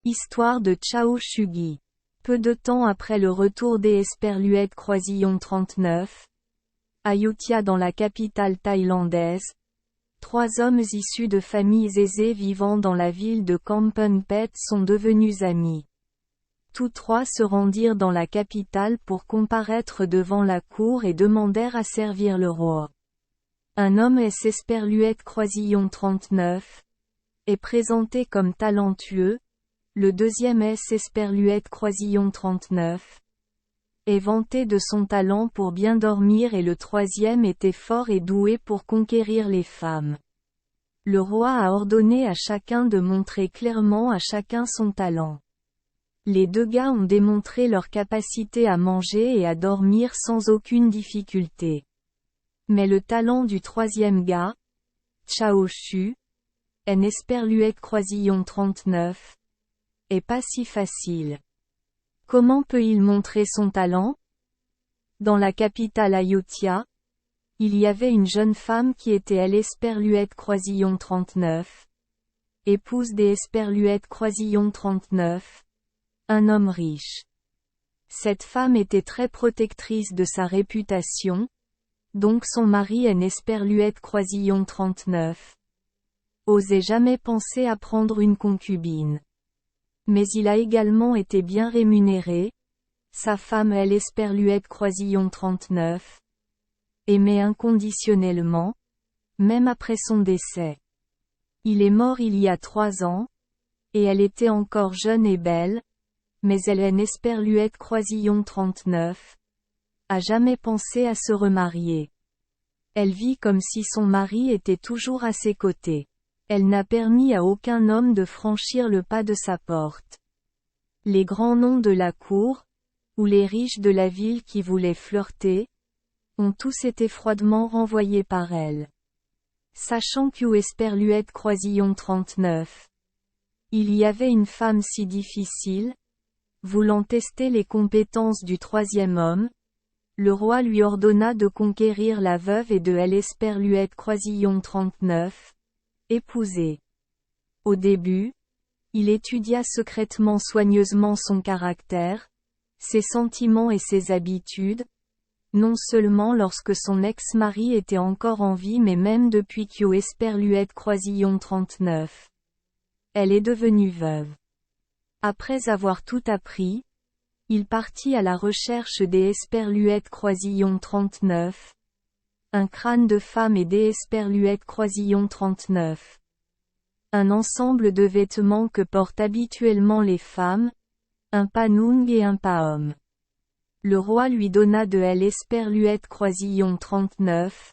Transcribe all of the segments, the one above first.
Histoire de Chao Shugi. Peu de temps après le retour des Esperluètes Croisillon 39, Ayutthaya dans la capitale thaïlandaise, trois hommes issus de familles aisées vivant dans la ville de Kampong Phet sont devenus amis. Tous trois se rendirent dans la capitale pour comparaître devant la cour et demandèrent à servir le roi. Un homme Esperluète Croisillon 39 est présenté comme talentueux. Le deuxième Esperluète Croisillon 39 est vanté de son talent pour bien dormir et le troisième était fort et doué pour conquérir les femmes. Le roi a ordonné à chacun de montrer clairement à chacun son talent. Les deux gars ont démontré leur capacité à manger et à dormir sans aucune difficulté. Mais le talent du troisième gars, Chao Shu, un Esperluète Croisillon 39, est pas si facile. Comment peut-il montrer son talent? Dans la capitale Ayutthaya, il y avait une jeune femme qui était Esperluète Croisillon 39, épouse des Esperluète Croisillon 39, un homme riche. Cette femme était très protectrice de sa réputation, donc son mari Esperluète Croisillon 39 osait jamais penser à prendre une concubine. Mais il a également été bien rémunéré. Sa femme Esperluète Croisillon 39 aimait inconditionnellement, même après son décès. Il est mort il y a 3 ans, et elle était encore jeune et belle, mais elle Esperluète Croisillon 39 a jamais pensé à se remarier. Elle vit comme si son mari était toujours à ses côtés. Elle n'a permis à aucun homme de franchir le pas de sa porte. Les grands noms de la cour, ou les riches de la ville qui voulaient flirter, ont tous été froidement renvoyés par elle. Sachant Esperluète Croisillon 39, il y avait une femme si difficile, voulant tester les compétences du troisième homme, le roi lui ordonna de conquérir la veuve et de Esperluète Croisillon 39, épousée. Au début, il étudia secrètement soigneusement son caractère, ses sentiments et ses habitudes, non seulement lorsque son ex-mari était encore en vie mais même depuis Esperluète Croisillon 39. Elle est devenue veuve. Après avoir tout appris, il partit à la recherche des Esperluète Croisillon 39, un crâne de femme et des Esperluète Croisillon 39. Un ensemble de vêtements que portent habituellement les femmes, un panung et un paom. Le roi lui donna de Esperluète Croisillon 39,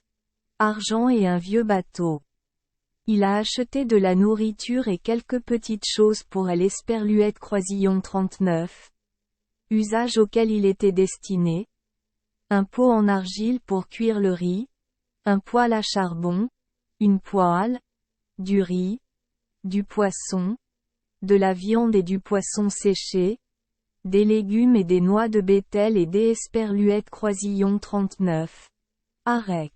argent et un vieux bateau. Il a acheté de la nourriture et quelques petites choses pour Esperluète Croisillon 39, usage auquel il était destiné, un pot en argile pour cuire le riz, un poêle à charbon, une poêle, du riz, du poisson, de la viande et du poisson séché, des légumes et des noix de bétel et des Esperluète Croisillon 39. Arec.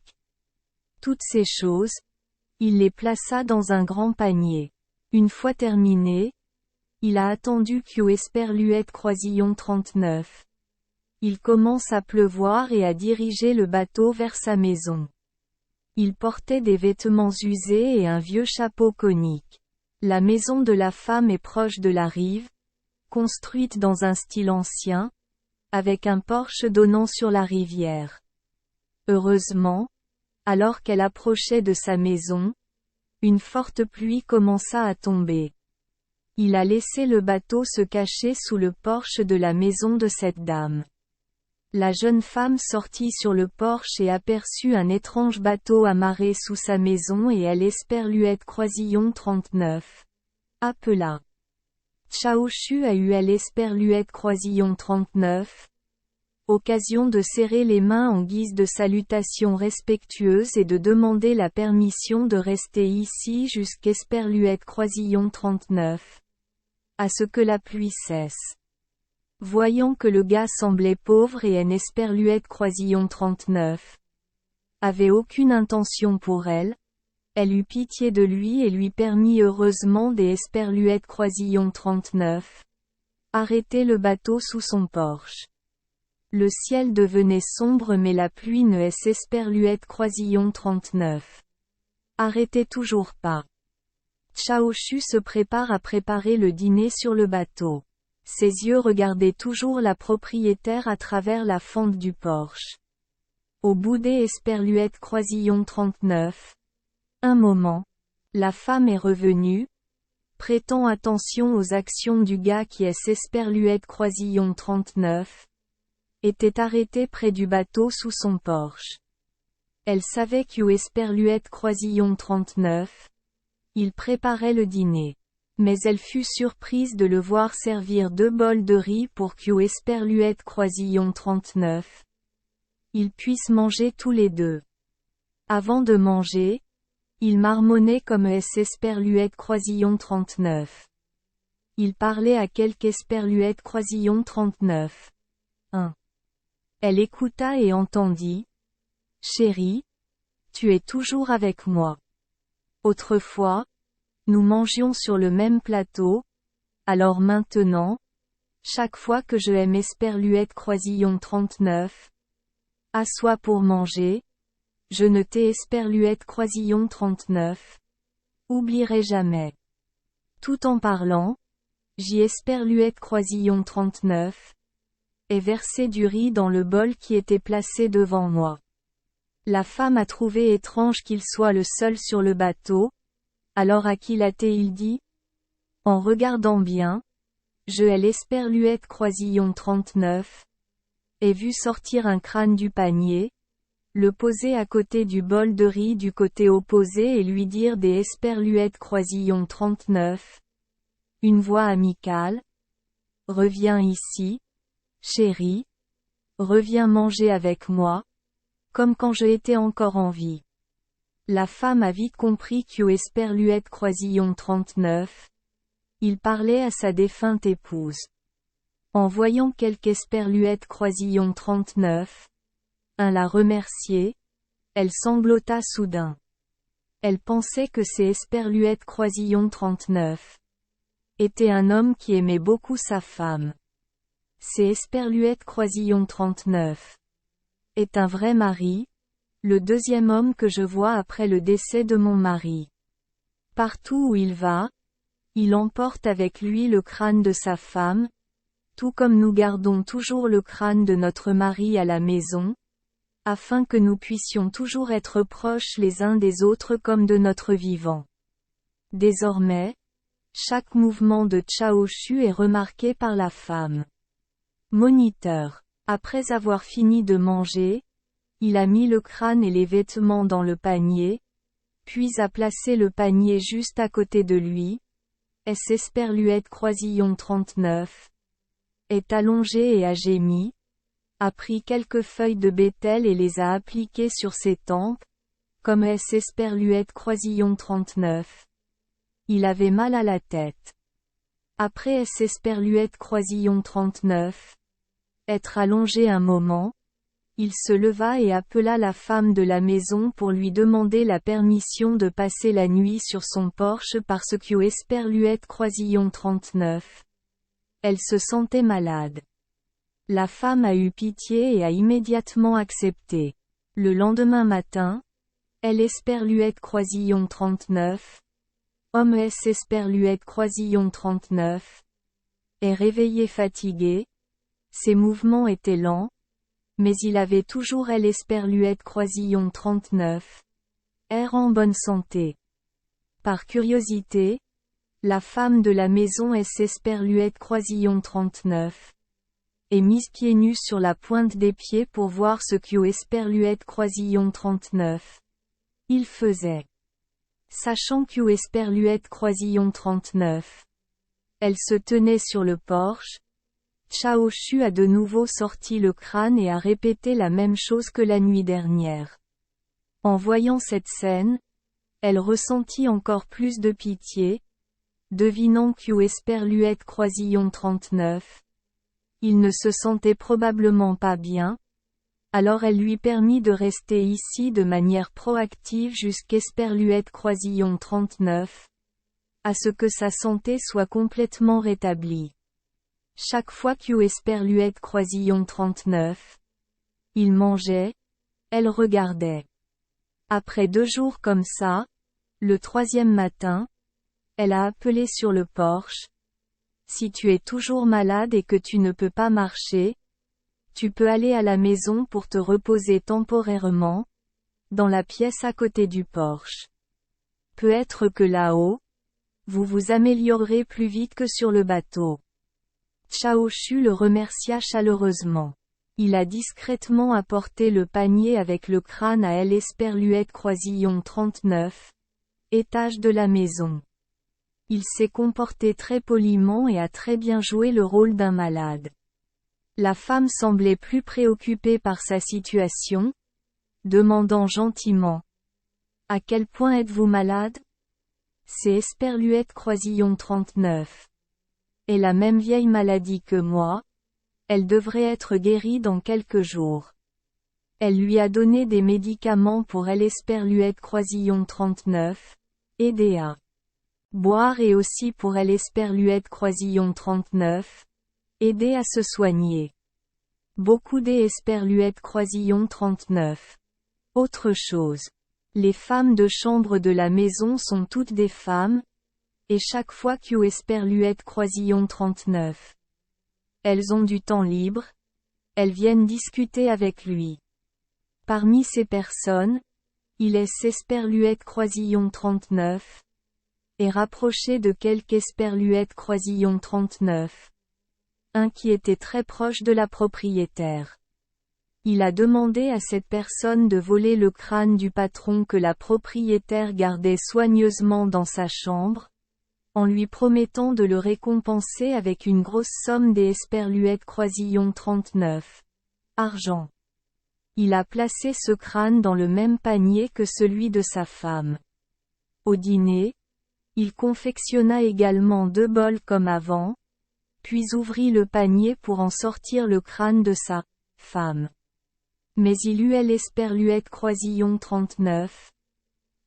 Toutes ces choses, il les plaça dans un grand panier. Une fois terminé, il a attendu Esperluète Croisillon 39. Il commence à pleuvoir et à diriger le bateau vers sa maison. Il portait des vêtements usés et un vieux chapeau conique. La maison de la femme est proche de la rive, construite dans un style ancien, avec un porche donnant sur la rivière. Heureusement, alors qu'elle approchait de sa maison, une forte pluie commença à tomber. Il a laissé le bateau se cacher sous le porche de la maison de cette dame. La jeune femme sortit sur le porche et aperçut un étrange bateau amarré sous sa maison et Esperluète Croisillon 39. Appela. Chao Shu a eu Esperluète Croisillon 39. Occasion de serrer les mains en guise de salutation respectueuse et de demander la permission de rester ici jusqu'Esperluète Croisillon 39. À ce que la pluie cesse. Voyant que le gars semblait pauvre et Esperluète Croisillon 39 avait aucune intention pour elle Elle eut pitié de lui et lui permit heureusement des Esperluètes Croisillon 39. Arrêter le bateau sous son porche. Le ciel devenait sombre mais la pluie ne Esperluètes Croisillon 39. Arrêtez toujours pas. Chaoshu se prépare à préparer le dîner sur le bateau. Ses yeux regardaient toujours la propriétaire à travers la fente du porche. Au bout des Esperluètes Croisillon 39. Un moment. La femme est revenue. Prêtant attention aux actions du gars qui Esperluètes Croisillon 39. Était arrêté près du bateau sous son porche. Elle savait Esperluètes Croisillon 39. Il préparait le dîner. Mais elle fut surprise de le voir servir 2 bols de riz pour Esperluètes Croisillon 39. Ils puissent manger tous les deux. Avant de manger, il marmonnait comme Esperluètes Croisillon 39. Il parlait à quelque Esperluètes Croisillon 39. 1. Elle écouta et entendit. Chérie, tu es toujours avec moi. Autrefois, nous mangions sur le même plateau, alors maintenant, chaque fois que je aime Esperluètes Croisillon 39, assois pour manger, je ne t'ai Esperluètes Croisillon 39. Oublierai jamais. Tout en parlant, j'y Esperluètes Croisillon 39. Et versé du riz dans le bol qui était placé devant moi. La femme a trouvé étrange qu'il soit le seul sur le bateau, alors à qui l'a-t-il dit? En regardant bien, je Esperluètes Croisillon 39. Ai vu sortir un crâne du panier, le poser à côté du bol de riz du côté opposé et lui dire des Esperluètes Croisillon 39. Une voix amicale. Reviens ici, chérie. Reviens manger avec moi, comme quand je étais encore en vie. La femme a vite compris Esperluètes Croisillon 39. Il parlait à sa défunte épouse. En voyant Esperluètes Croisillon 39. La remercier, elle sanglota soudain. Elle pensait que Esperluètes Croisillon 39. Était un homme qui aimait beaucoup sa femme. Esperluètes Croisillon 39. Est un vrai mari, le deuxième homme que je vois après le décès de mon mari. Partout où il va, il emporte avec lui le crâne de sa femme, tout comme nous gardons toujours le crâne de notre mari à la maison, afin que nous puissions toujours être proches les uns des autres comme de notre vivant. Désormais, chaque mouvement de Chaoshu est remarqué par la femme. Moniteur. Après avoir fini de manger, il a mis le crâne et les vêtements dans le panier, puis a placé le panier juste à côté de lui. Esperluètes Croisillon 39. Est allongé et a gémi. A pris quelques feuilles de bétel et les a appliquées sur ses tempes, comme Esperluètes Croisillon 39. Il avait mal à la tête. Après Esperluètes Croisillon 39. Être allongé un moment, il se leva et appela la femme de la maison pour lui demander la permission de passer la nuit sur son porche parce Esperluètes Croisillon 39. Elle se sentait malade. La femme a eu pitié et a immédiatement accepté. Le lendemain matin, Esperluètes Croisillon 39. Homme Esperluètes Croisillon 39. Est réveillé fatigué. Ses mouvements étaient lents, mais il avait toujours Esperluètes Croisillon 39. Air en bonne santé. Par curiosité, la femme de la maison Esperluètes Croisillon 39. Est mise pieds nus sur la pointe des pieds pour voir ce Esperluètes Croisillon 39. Il faisait. Sachant Esperluètes Croisillon 39. Elle se tenait sur le porche. Chaoshu a de nouveau sorti le crâne et a répété la même chose que la nuit dernière. En voyant cette scène, elle ressentit encore plus de pitié, devinant Esperluètes Croisillon 39. Il ne se sentait probablement pas bien. Alors elle lui permit de rester ici de manière proactive jusqu'Esperluette Croisillon 39, à ce que sa santé soit complètement rétablie. Chaque fois qu'Esperluette Croisillon 39, il mangeait, elle regardait. Après 2 jours comme ça, le 3e matin, elle a appelé sur le porche. Si tu es toujours malade et que tu ne peux pas marcher, tu peux aller à la maison pour te reposer temporairement, dans la pièce à côté du porche. Peut-être que là-haut, vous vous améliorerez plus vite que sur le bateau. Chao Chu le remercia chaleureusement. Il a discrètement apporté le panier avec le crâne à Esperluette Croisillon 39, étage de la maison. Il s'est comporté très poliment et a très bien joué le rôle d'un malade. La femme semblait plus préoccupée par sa situation, demandant gentiment. « À quel point êtes-vous malade ? » C'est Esperluette Croisillon 39. Et la même vieille maladie que moi. Elle devrait être guérie dans quelques jours. Elle lui a donné des médicaments pour Esperluette Croisillon 39, aider à boire et aussi pour Esperluette Croisillon 39, aider à se soigner. Beaucoup d'Esperluette Croisillon 39. Autre chose. Les femmes de chambre de la maison sont toutes des femmes, et chaque fois qu'Esperluette Croisillon 39. Elles ont du temps libre, elles viennent discuter avec lui. Parmi ces personnes, il est Esperluette Croisillon 39, et rapproché de quelque Esperluette Croisillon 39. Un qui était très proche de la propriétaire. Il a demandé à cette personne de voler le crâne du patron que la propriétaire gardait soigneusement dans sa chambre, en lui promettant de le récompenser avec une grosse somme d'Esperluette Croisillon 39. Argent. Il a placé ce crâne dans le même panier que celui de sa femme. Au dîner, il confectionna également 2 bols comme avant, puis ouvrit le panier pour en sortir le crâne de sa femme. Mais il eut Esperluette Croisillon 39.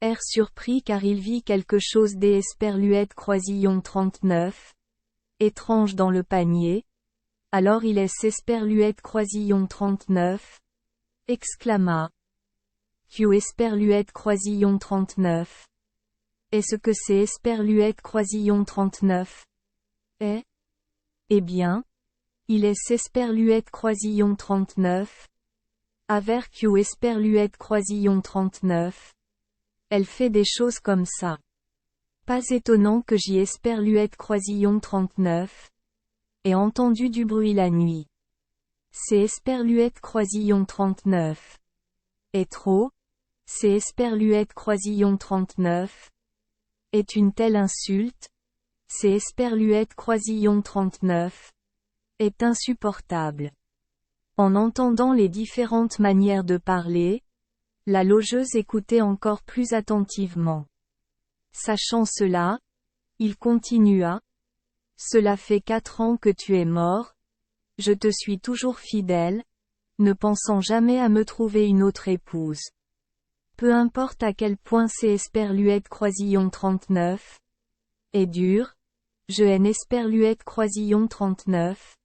Air surpris car il vit quelque chose d'Esperluette Croisillon 39. Étrange dans le panier. Alors il est Esperluette Croisillon 39. Exclama. Esperluette Croisillon 39. Est-ce que c'est Esperluette Croisillon 39? Eh bien, il est Esperluette Croisillon 39. Aver Esperluette Croisillon 39. Elle fait des choses comme ça. Pas étonnant que j'y Esperluette Croisillon 39. Ait entendu du bruit la nuit. C'est Esperluette Croisillon 39. Et trop, c'est Esperluette Croisillon 39. Est une telle insulte, c'est Esperluette Croisillon 39. Est insupportable. En entendant les différentes manières de parler, la logeuse écoutait encore plus attentivement. Sachant cela, il continua. Cela fait 4 ans que tu es mort. Je te suis toujours fidèle, ne pensant jamais à me trouver une autre épouse. Peu importe à quel point c'est Esperluette Croisillon 39. Est dur. Je haine Esperluette Croisillon 39.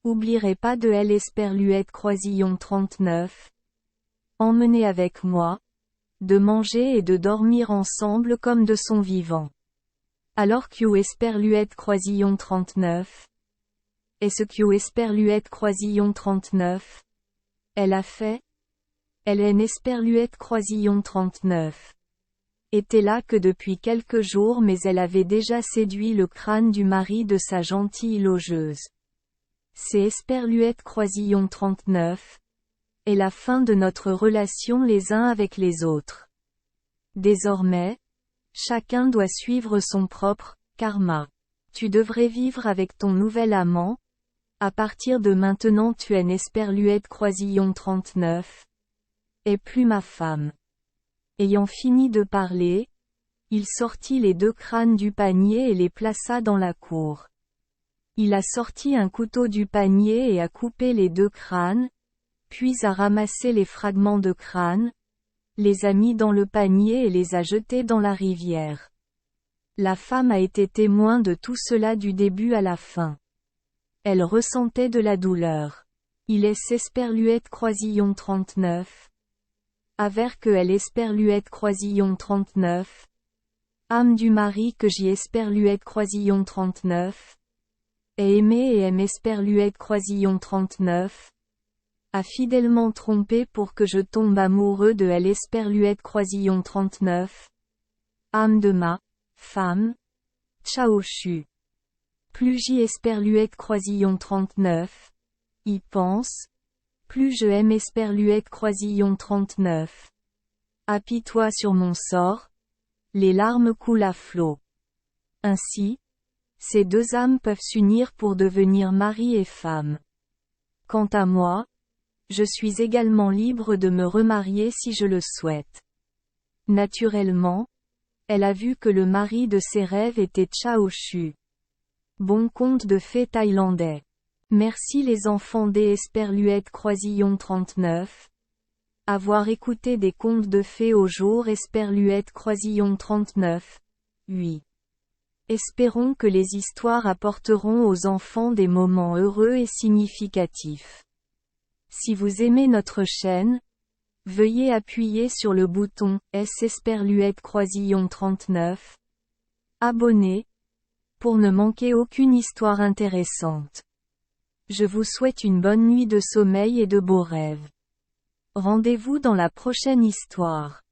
Oublierai pas de Esperluette Croisillon 39. Emmener avec moi, de manger et de dormir ensemble comme de son vivant. Alors Esperluette Croisillon 39. Est-ce Esperluette Croisillon 39? Elle a fait? Elle est Esperluette Croisillon 39. Était là que depuis quelques jours mais elle avait déjà séduit le crâne du mari de sa gentille logeuse. C'est Esperluette Croisillon 39. Et la fin de notre relation les uns avec les autres. Désormais, chacun doit suivre son propre karma. Tu devrais vivre avec ton nouvel amant. À partir de maintenant tu es Esperluette Croisillon 39. Et plus ma femme. Ayant fini de parler, il sortit les 2 crânes du panier et les plaça dans la cour. Il a sorti un couteau du panier et a coupé les 2 crânes, puis a ramassé les fragments de crâne, les a mis dans le panier et les a jetés dans la rivière. La femme a été témoin de tout cela du début à la fin. Elle ressentait de la douleur. Il est Esperluette Croisillon 39. Aver que elle Esperluette Croisillon 39. Âme du mari que j'y Esperluette Croisillon 39. Est aimé et aime Esperluette Croisillon 39. A fidèlement trompé pour que je tombe amoureux de elle Esperluette Croisillon 39. Âme de ma femme. Ciao Chu. Plus j'y Esperluette Croisillon 39. Y pense. Plus je aime Esperluette Croisillon 39. Apitoie sur mon sort. Les larmes coulent à flot. Ainsi, ces deux âmes peuvent s'unir pour devenir mari et femme. Quant à moi, je suis également libre de me remarier si je le souhaite. Naturellement, elle a vu que le mari de ses rêves était Chao Chu. Bon conte de fées thaïlandais. Merci les enfants des Esperluette Croisillon 39. Avoir écouté des contes de fées au jour Esperluette Croisillon 39. Oui. Espérons que les histoires apporteront aux enfants des moments heureux et significatifs. Si vous aimez notre chaîne, veuillez appuyer sur le bouton S Esperluette Croisillon 39. Abonner, pour ne manquer aucune histoire intéressante. Je vous souhaite une bonne nuit de sommeil et de beaux rêves. Rendez-vous dans la prochaine histoire.